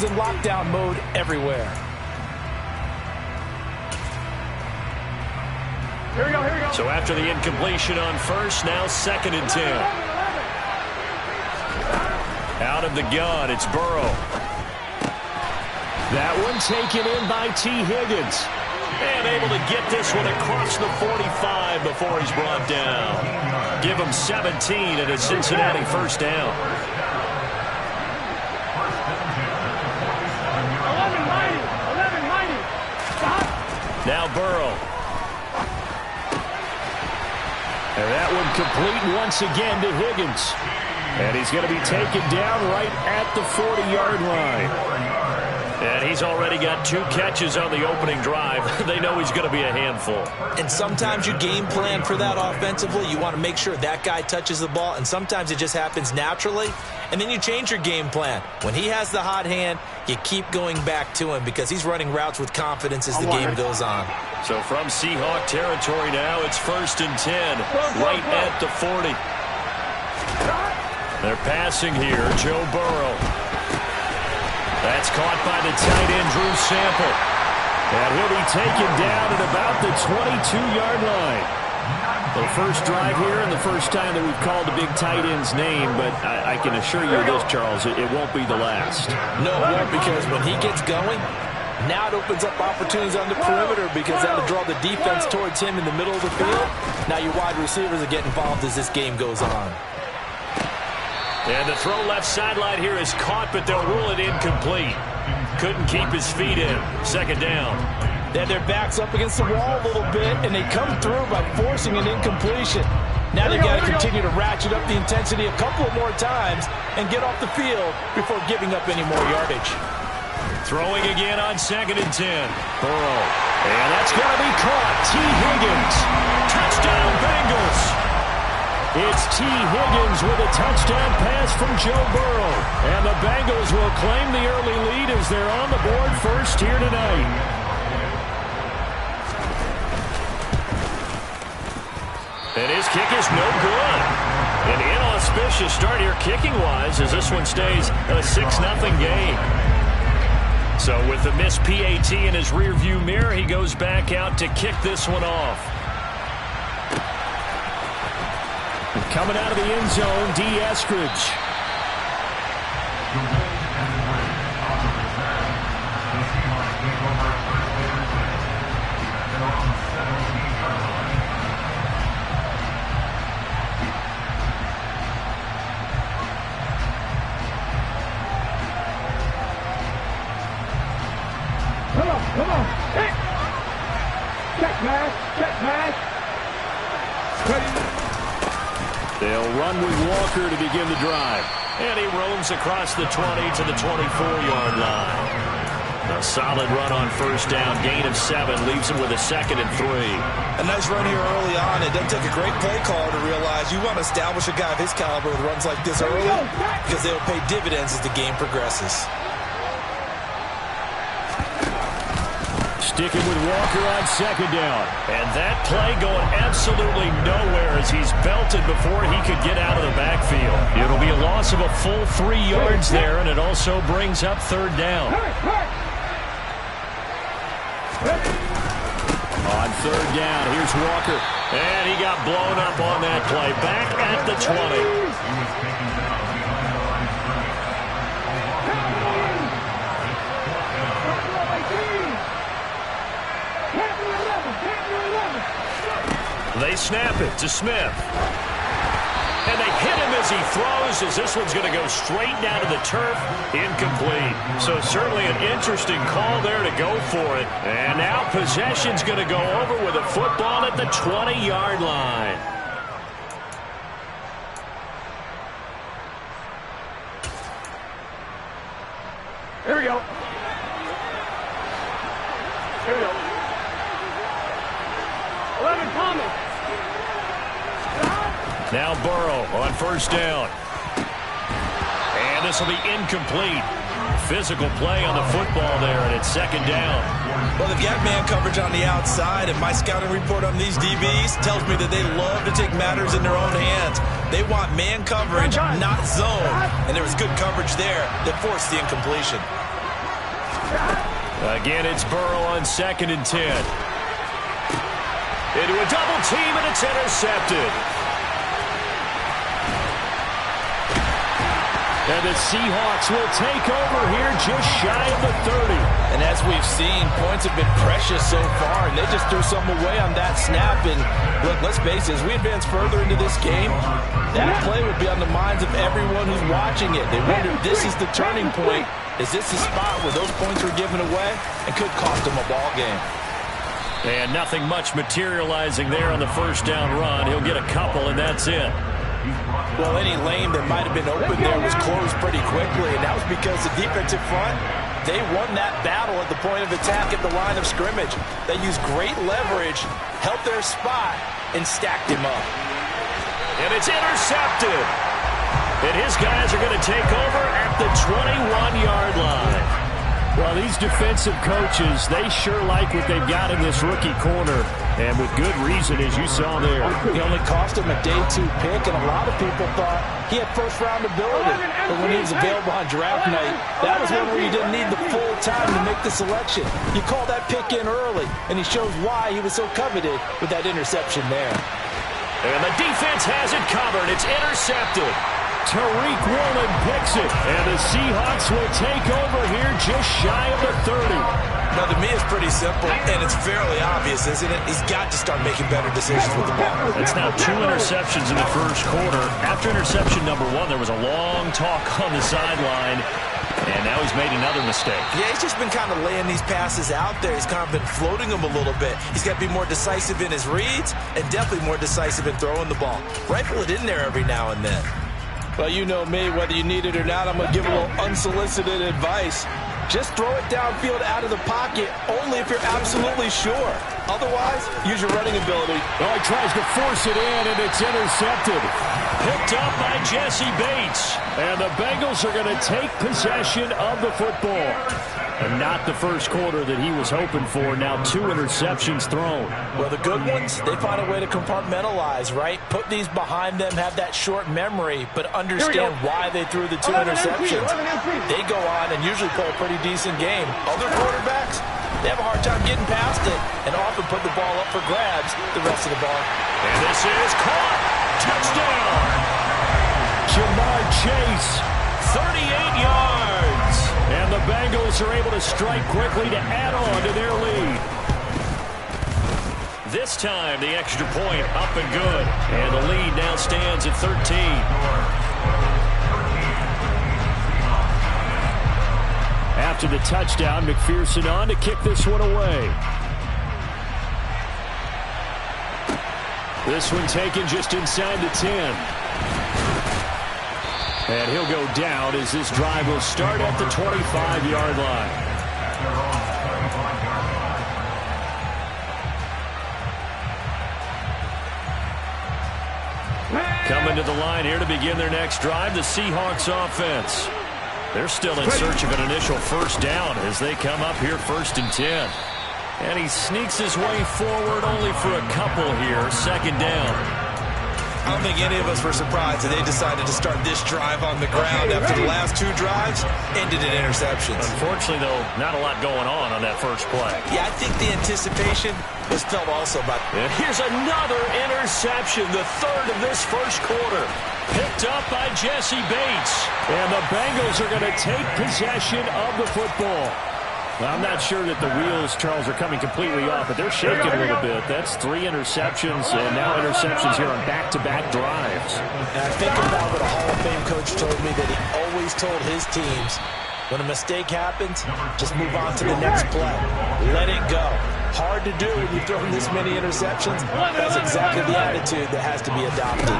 in lockdown mode everywhere. Here we go. So after the incompletion on first, now 2nd and 10. Out of the gun, it's Burrow. That one taken in by T. Higgins. And able to get this one across the 45 before he's brought down. Give him 17 and a Cincinnati first down. Now Burrow. And that one complete once again to Higgins. And he's going to be taken down right at the 40-yard line. And he's already got 2 catches on the opening drive. They know he's going to be a handful. And sometimes you game plan for that offensively. You want to make sure that guy touches the ball, and sometimes it just happens naturally. And then you change your game plan. When he has the hot hand, you keep going back to him because he's running routes with confidence as the game goes on. So from Seahawk territory now, it's 1st and 10, right at the 40. They're passing here, Joe Burrow. That's caught by the tight end, Drew Sample. And he'll be taken down at about the 22-yard line. The first drive here and the first time that we've called the big tight end's name, but I can assure you this, Charles, it won't be the last. No, it won't, because when he gets going, now it opens up opportunities on the perimeter because that'll draw the defense towards him in the middle of the field. Now your wide receivers are getting involved as this game goes on. And the throw left sideline here is caught, but they'll rule it incomplete. Couldn't keep his feet in. 2nd down. They have their backs up against the wall a little bit, and they come through by forcing an incompletion. Now they've got to continue to ratchet up the intensity a couple of more times and get off the field before giving up any more yardage. Throwing again on 2nd and 10. Burrow. And that's going to be caught. T. Higgins. Touchdown, Bengals. It's T. Higgins with a touchdown pass from Joe Burrow. And the Bengals will claim the early lead as they're on the board first here tonight. And his kick is no good. An inauspicious start here kicking-wise as this one stays a 6-0 game. So with the missed PAT in his rearview mirror, he goes back out to kick this one off. Coming out of the end zone, D. Eskridge. Come on. Hey. Check pass. They'll run with Walker to begin the drive. And he roams across the 20 to the 24-yard line. A solid run on first down. Gain of 7 leaves him with a 2nd and 3. A nice run here early on. It doesn't take a great play caller to realize you want to establish a guy of his caliber with runs like this early because they will pay dividends as the game progresses. Sticking with Walker on 2nd down. And that play going absolutely nowhere as he's belted before he could get out of the backfield. It'll be a loss of a full 3 yards there, and it also brings up 3rd down. On 3rd down, here's Walker. And he got blown up on that play. Back at the 20. They snap it to Smith. And they hit him as he throws, as this one's going to go straight down to the turf. Incomplete. So certainly an interesting call there to go for it. And now possession's going to go over with a football at the 20-yard line. Here we go. Here we go. 11 Thomas. Now Burrow on first down. And this will be incomplete. Physical play on the football there, and it's 2nd down. Well, they've got man coverage on the outside, and my scouting report on these DBs tells me that they love to take matters in their own hands. They want man coverage, not zone. And there was good coverage there that forced the incompletion. Again, it's Burrow on 2nd and 10. Into a double team, and it's intercepted. And the Seahawks will take over here just shy of the 30. And as we've seen, points have been precious so far, and they just threw something away on that snap. And look, let's face it, as we advance further into this game, that play would be on the minds of everyone who's watching it. They wonder if this is the turning point. Is this the spot where those points were given away and could cost them a ball game? And nothing much materializing there on the first down run. He'll get a couple, and that's it. Well, any lane that might have been open there was closed pretty quickly, and that was because the defensive front, they won that battle at the point of attack at the line of scrimmage. They used great leverage, held their spot, and stacked him up. And it's intercepted. And his guys are going to take over at the 21-yard line. Well, these defensive coaches, they sure like what they've got in this rookie corner. And with good reason, as you saw there. He only cost him a day 2 pick, and a lot of people thought he had first-round ability. But when he was available on draft night, that was one where you didn't need the full time to make the selection. You call that pick in early, and he shows why he was so coveted with that interception there. And the defense has it covered. It's intercepted. Tariq Woolen picks it, and the Seahawks will take over here just shy of the 30. Now, to me, it's pretty simple, and it's fairly obvious, isn't it? He's got to start making better decisions with the ball. It's now 2 interceptions in the first quarter. After interception number 1, there was a long talk on the sideline, and now he's made another mistake. Yeah, he's just been kind of laying these passes out there. He's kind of been floating them a little bit. He's got to be more decisive in his reads and definitely more decisive in throwing the ball. Rifle it in there every now and then. Well, you know me, whether you need it or not, I'm going to give a little unsolicited advice. Just throw it downfield out of the pocket, only if you're absolutely sure. Otherwise, use your running ability. Oh, he tries to force it in, and it's intercepted. Picked up by Jesse Bates. And the Bengals are going to take possession of the football. And not the first quarter that he was hoping for. Now 2 interceptions thrown. Well, the good ones, they find a way to compartmentalize, right? Put these behind them, have that short memory, but understand why they threw the 2 interceptions. They go on and usually play a pretty decent game. Other quarterbacks, they have a hard time getting past it and often put the ball up for grabs the rest of the ball. And this is caught. Touchdown. Jamar Chase, 38 yards. And the Bengals are able to strike quickly to add on to their lead. This time, the extra point up and good. And the lead now stands at 13. After the touchdown, McPherson on to kick this one away. This one taken just inside the 10. And he'll go down as this drive will start at the 25-yard line. Coming to the line here to begin their next drive, the Seahawks offense. They're still in search of an initial first down as they come up here 1st and 10. And he sneaks his way forward only for a couple here, 2nd down. I don't think any of us were surprised that they decided to start this drive on the ground after the last 2 drives ended in interceptions. Unfortunately, though, not a lot going on that first play. Yeah, I think the anticipation was felt also by... And here's another interception, the 3rd of this first quarter. Picked up by Jesse Bates. And the Bengals are going to take possession of the football. Well, I'm not sure that the wheels, Charles, are coming completely off, but they're shaking a little bit. That's 3 interceptions, and now interceptions here on back-to-back drives. And I think about what a Hall of Fame coach told me that he always told his teams, when a mistake happens, just move on to the next play. Let it go. Hard to do when you've thrown this many interceptions. That's exactly the attitude that has to be adopted.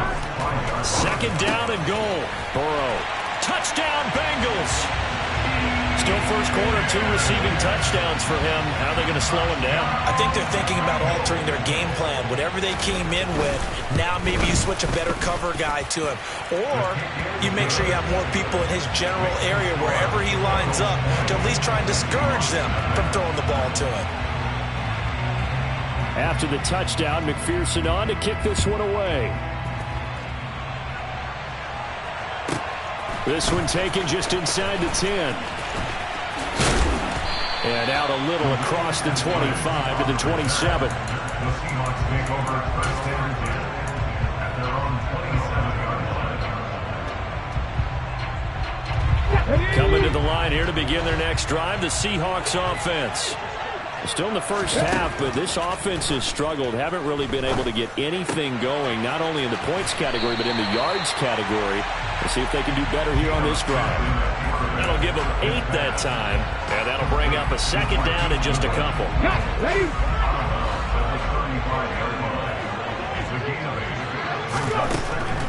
2nd down and goal. Burrow. Touchdown, Bengals. Still first quarter, 2 receiving touchdowns for him. How are they going to slow him down? I think they're thinking about altering their game plan. Whatever they came in with, now maybe you switch a better cover guy to him. Or you make sure you have more people in his general area wherever he lines up to at least try and discourage them from throwing the ball to him. After the touchdown, McPherson on to kick this one away. This one taken just inside the 10. And out a little across the 25 to the 27. Coming to the line here to begin their next drive, the Seahawks offense. Still in the first half, but this offense has struggled. Haven't really been able to get anything going, not only in the points category, but in the yards category. Let's see if they can do better here on this drive. That'll give them 8 that time, and that'll bring up a second down in just a couple.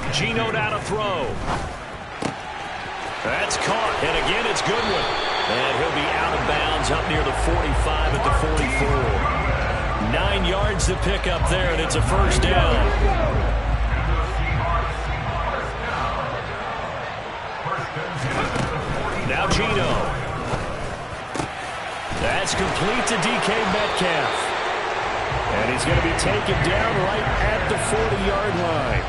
Geno now to throw. That's caught, and again it's Goodwin. And he'll be out of bounds up near the 45 at the 44. 9 yards to pick up there, and it's a first down. Now Geno. That's complete to DK Metcalf. And he's going to be taken down right at the 40-yard line.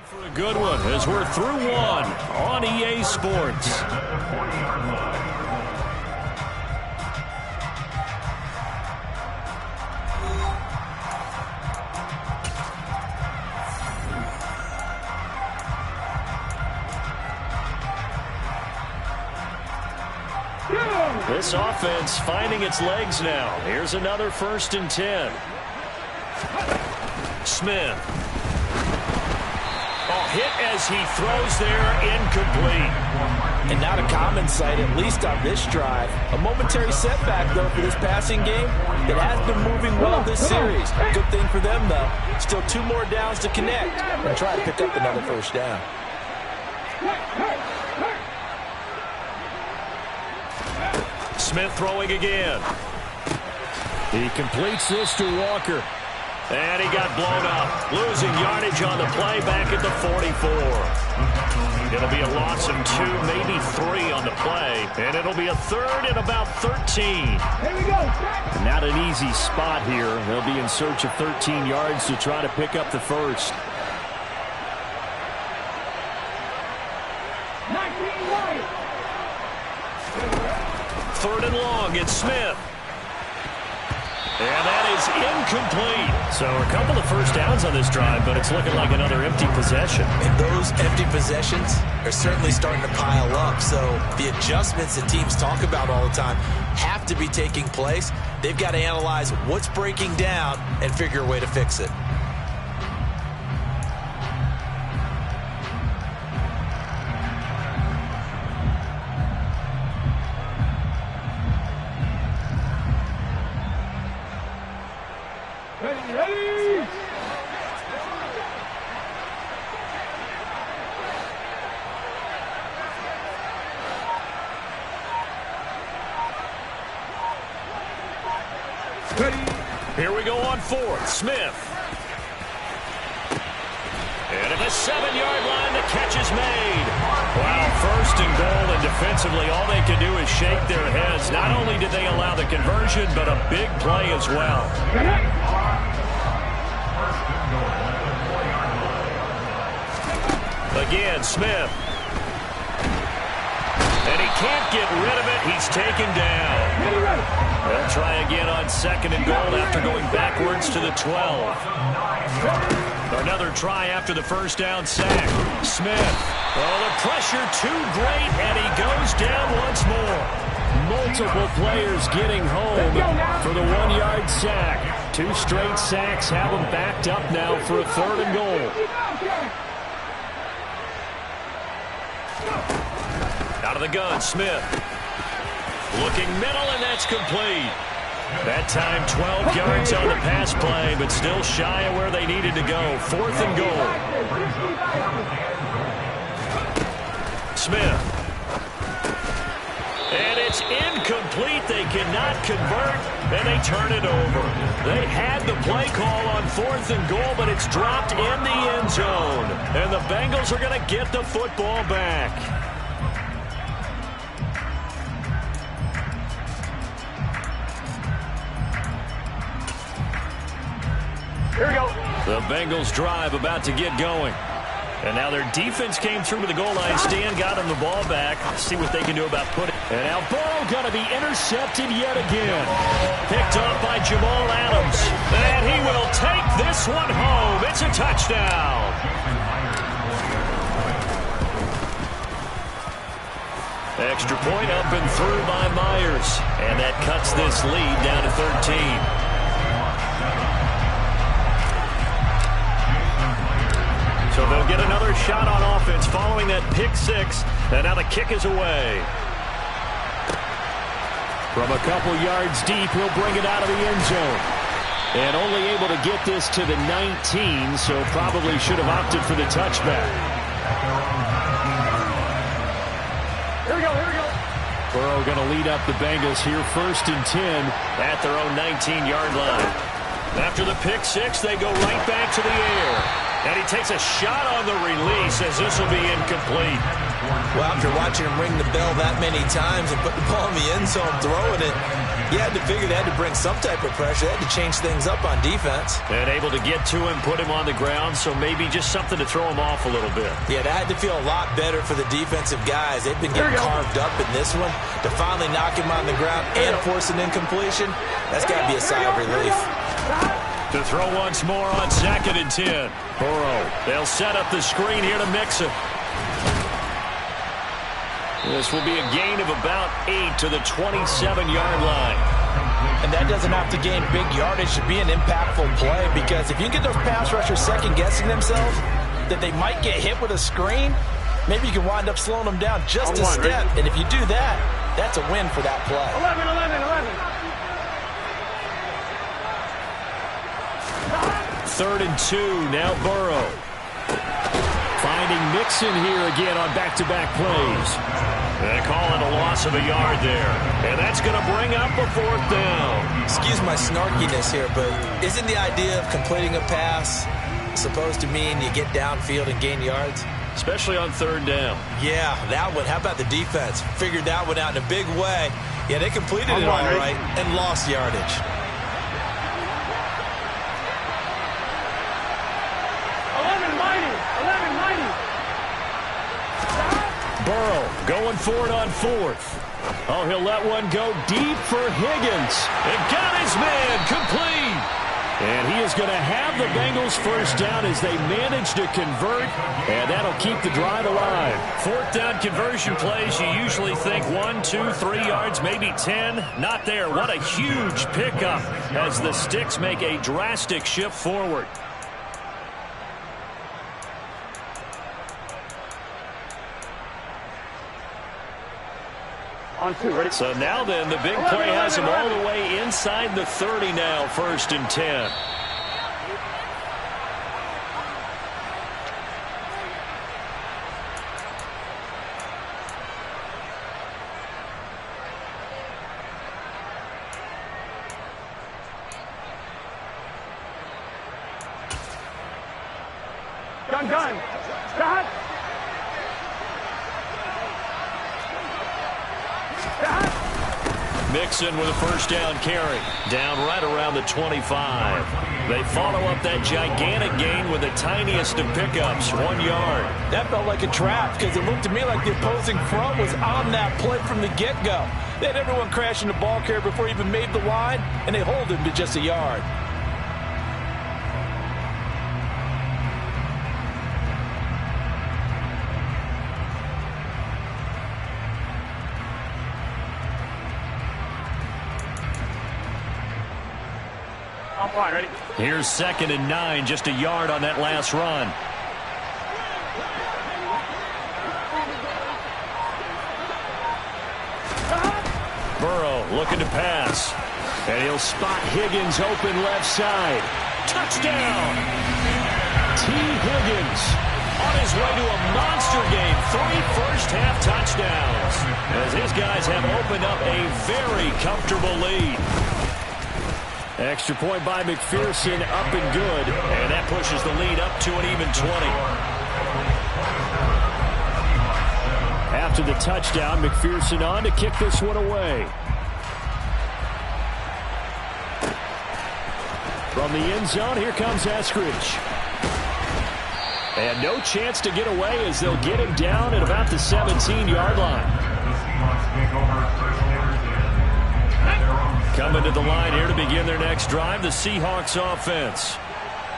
For a good one as we're through one on EA Sports. This offense finding its legs now. Here's another 1st and 10. Smith. Oh, hit as he throws there, incomplete. And not a common sight, at least on this drive. A momentary setback, though, for this passing game that has been moving well this series. Good thing for them, though. Still 2 more downs to connect and try to pick up another first down. Smith throwing again. He completes this to Walker. And he got blown up. Losing yardage on the play back at the 44. It'll be a loss of 2, maybe 3 on the play. And it'll be a 3rd and about 13. Here we go. Not an easy spot here. They'll be in search of 13 yards to try to pick up the first. 3rd and long, it's Smith. And that is incomplete. So a couple of first downs on this drive, but it's looking like another empty possession. And those empty possessions are certainly starting to pile up. So the adjustments that teams talk about all the time have to be taking place. They've got to analyze what's breaking down and figure a way to fix it. Ready. Here we go on 4th. Smith. And at the 7-yard line, the catch is made. Wow, 1st and goal, and defensively, all they can do is shake their heads. Not only did they allow the conversion, but a big play as well. Again, Smith. And he can't get rid of it. He's taken down. They'll try again on 2nd and goal after going backwards to the 12. Another try after the first down sack. Smith. Oh, the pressure too great, and he goes down once more. Multiple players getting home for the 1-yard sack. 2 straight sacks have him backed up now for a 3rd and goal. Out of the gun, Smith. Looking middle, and that's complete. That time 12 yards on the pass play, but still shy of where they needed to go. 4th and goal. Smith. And it's incomplete. They cannot convert, and they turn it over. They had the play call on 4th and goal, but it's dropped in the end zone. And the Bengals are going to get the football back. The Bengals drive about to get going. And now their defense came through to the goal line stand, got them the ball back. Let's see what they can do about putting. And now Burrow going to be intercepted yet again. Picked off by Jamal Adams. And he will take this one home. It's a touchdown. Extra point up and through by Myers. And that cuts this lead down to 13. So they'll get another shot on offense following that pick six. And now the kick is away. From a couple yards deep, he'll bring it out of the end zone. And only able to get this to the 19, so probably should have opted for the touchback. Here we go, here we go. Burrow going to lead up the Bengals here, 1st and 10 at their own 19-yard line. After the pick six, they go right back to the air. And he takes a shot on the release as this will be incomplete. Well, after watching him ring the bell that many times and put the ball in the end zone, throwing it, you had to figure they had to bring some type of pressure. They had to change things up on defense. And able to get to him, put him on the ground, so maybe just something to throw him off a little bit. Yeah, that had to feel a lot better for the defensive guys. They've been getting carved up in this one. To finally knock him on the ground and force an incompletion, that's got to be a sigh of relief. To throw once more on 2nd and 10. Burrow, they'll set up the screen here to Mixon. This will be a gain of about 8 to the 27-yard line. And that doesn't have to gain big yardage to be an impactful play, because if you get those pass rushers second-guessing themselves that they might get hit with a screen, maybe you can wind up slowing them down just a step. And if you do that, that's a win for that play. 11, 11, 11. 3rd and 2, now Burrow. Finding Mixon here again on back-to-back plays. They call it a loss of a yard there. And that's going to bring up a 4th down. Excuse my snarkiness here, but isn't the idea of completing a pass supposed to mean you get downfield and gain yards? Especially on 3rd down. Yeah, that one. How about the defense? Figured that one out in a big way. Yeah, they completed it all right and lost yardage. Burrow going for it on 4th. Oh, he'll let one go deep for Higgins. And got his man complete. And he is going to have the Bengals 1st down as they manage to convert. And that'll keep the drive alive. 4th down conversion plays, you usually think 1, 2, 3 yards, maybe 10. Not there. What a huge pickup as the Sticks make a drastic shift forward. On 2, ready? So now then, the big play has him all the way inside the 30 now, 1st and 10. Gun. Shot. Mixon with a 1st down carry. Down right around the 25. They follow up that gigantic gain with the tiniest of pickups, 1 yard. That felt like a trap because it looked to me like the opposing front was on that play from the get-go. They had everyone crashing the ball carrier before he even made the line, and they hold him to just a yard. Ready? Here's 2nd and 9, just a yard on that last run. Burrow looking to pass. And he'll spot Higgins open left side. Touchdown! T. Higgins on his way to a monster game. 3 first-half touchdowns as his guys have opened up a very comfortable lead. Extra point by McPherson, up and good. And that pushes the lead up to an even 20. After the touchdown, McPherson on to kick this one away. From the end zone, here comes Eskridge. And no chance to get away as they'll get him down at about the 17-yard line. Coming to the line here to begin their next drive, the Seahawks offense.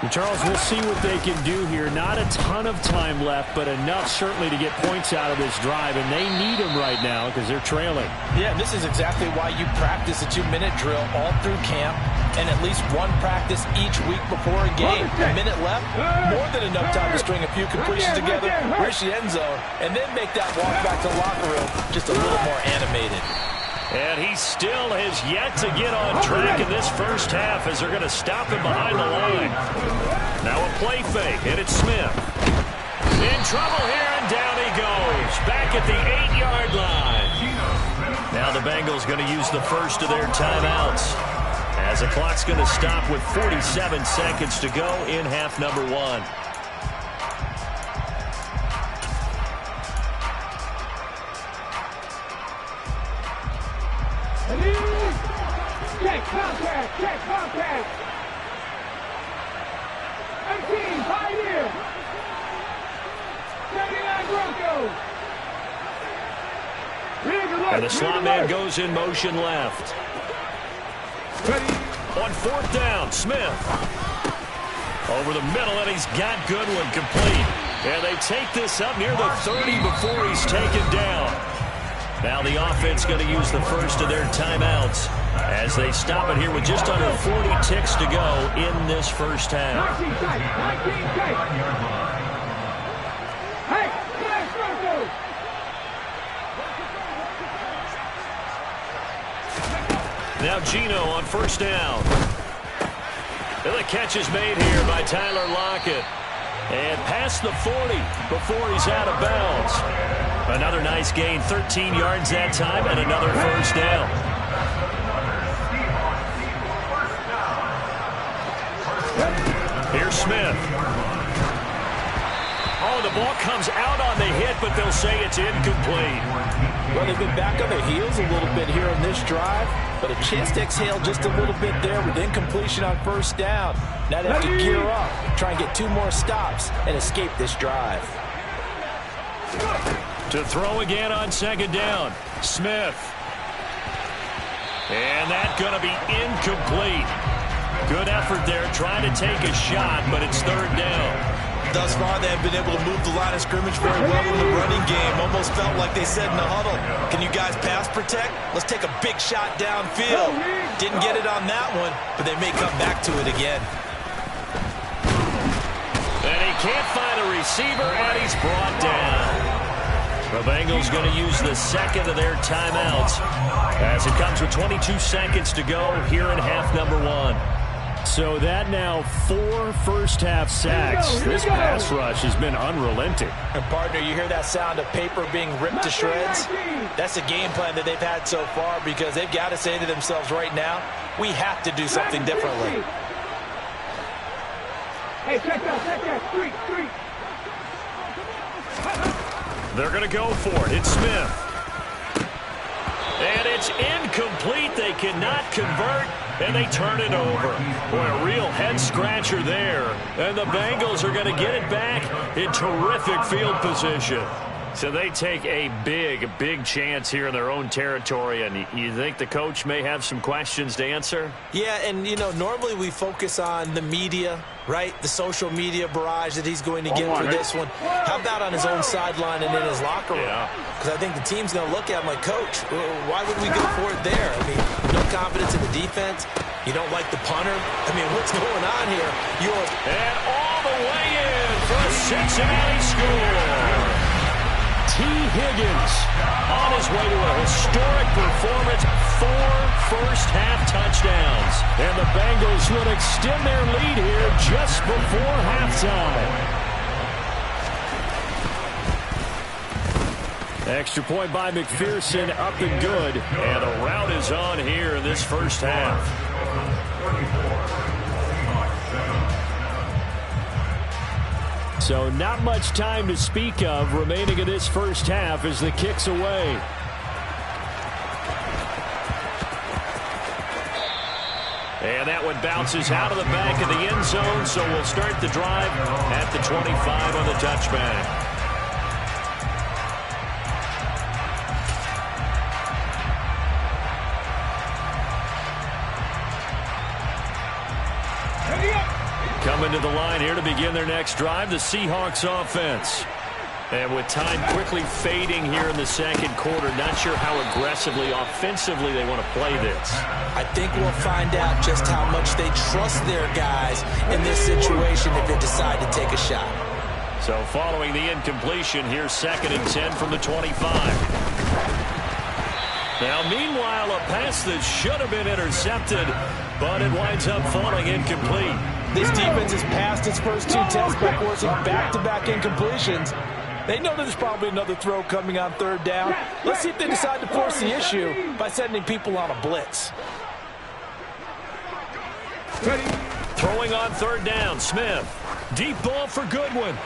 And Charles, we'll see what they can do here. Not a ton of time left, but enough certainly to get points out of this drive, and they need them right now because they're trailing. Yeah, this is exactly why you practice a 2-minute drill all through camp and at least one practice each week before a game. A minute left, more than enough time to string a few completions together, reach the end zone, and then make that walk back to the locker room just a little more animated. And he still has yet to get on track in this first half as they're going to stop him behind the line. Now a play fake, and it's Smith. In trouble here, and down he goes. Back at the 8-yard line. Now the Bengals going to use the first of their timeouts, as the clock's going to stop with 47 seconds to go in half number 1. Check contact, check contact. 18, 5 here. 79 Broncos. And the slot man goes in motion left. On fourth down, Smith. Over the middle, and he's got Goodwin complete. And they take this up near the 30 before he's taken down. Now the offense going to use the first of their timeouts as they stop it here with just under 40 ticks to go in this first half. 19 tight, 19 tight. Hey, flash Broncos. Now Geno on first down. And the catch is made here by Tyler Lockett. And past the 40 before he's out of bounds. Another nice gain, 13 yards that time, and another first down. Here's Smith. Oh, the ball comes out on the hit, but they'll say it's incomplete. Well, they've been back on their heels a little bit here in this drive, but a chance to exhale just a little bit there with incompletion on first down. Now they have to gear up, try and get 2 more stops, and escape this drive. To throw again on second down, Smith. And that's going to be incomplete. Good effort there, trying to take a shot, but it's third down. Thus far, they have been able to move the line of scrimmage very well in the running game. Almost felt like they said in the huddle, can you guys pass protect? Let's take a big shot downfield. Didn't get it on that one, but they may come back to it again. And he can't find a receiver, and he's brought down. The Bengals going to use the second of their timeouts as it comes with 22 seconds to go here in half number 1. So that now 4 first-half sacks. This pass rush has been unrelenting. And, partner, you hear that sound of paper being ripped to shreds? That's a game plan that they've had so far because they've got to say to themselves right now, we have to do something differently. Hey, check that, street. They're going to go for it. It's Smith. And it's incomplete. They cannot convert, and they turn it over. Boy, a real head-scratcher there. And the Bengals are going to get it back in terrific field position. So they take a big chance here in their own territory, and you think the coach may have some questions to answer? Yeah, and, you know, normally we focus on the media, right? The social media barrage that he's going to get for this one. How about on his own sideline and in his locker room? Because I think the team's going to look at him like, Coach, why would we go for it there? I mean, no confidence in the defense. You don't like the punter. I mean, what's going on here? And all the way in for a Cincinnati score. T. Higgins on his way to a historic performance, 4 first-half touchdowns. And the Bengals would extend their lead here just before halftime. Extra point by McPherson, up and good. And the rout is on here in this first half. So not much time to speak of remaining in this first half as the kick's away. And that one bounces out of the back of the end zone, so we'll start the drive at the 25 on the touchback. Coming to the line here to begin their next drive, the Seahawks offense. And with time quickly fading here in the second quarter, not sure how aggressively, offensively they want to play this. I think we'll find out just how much they trust their guys in this situation if they decide to take a shot. So following the incompletion, here's 2nd and 10 from the 25. Now, meanwhile, a pass that should have been intercepted, but it winds up falling incomplete. This defense has passed its first 2 tests by forcing back-to-back incompletions. They know there's probably another throw coming on 3rd down. Let's see if they decide to force the issue by sending people on a blitz. Ready. Throwing on 3rd down, Smith. Deep ball for Goodwin.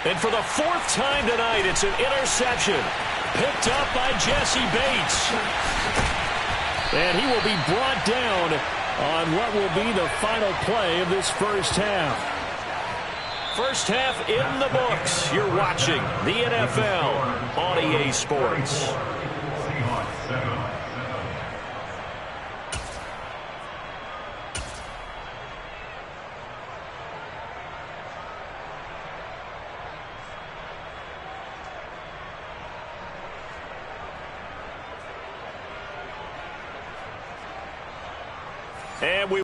And for the 4th time tonight, it's an interception. Picked up by Jesse Bates. And he will be brought down on what will be the final play of this first half. First half in the books. You're watching the NFL on EA Sports.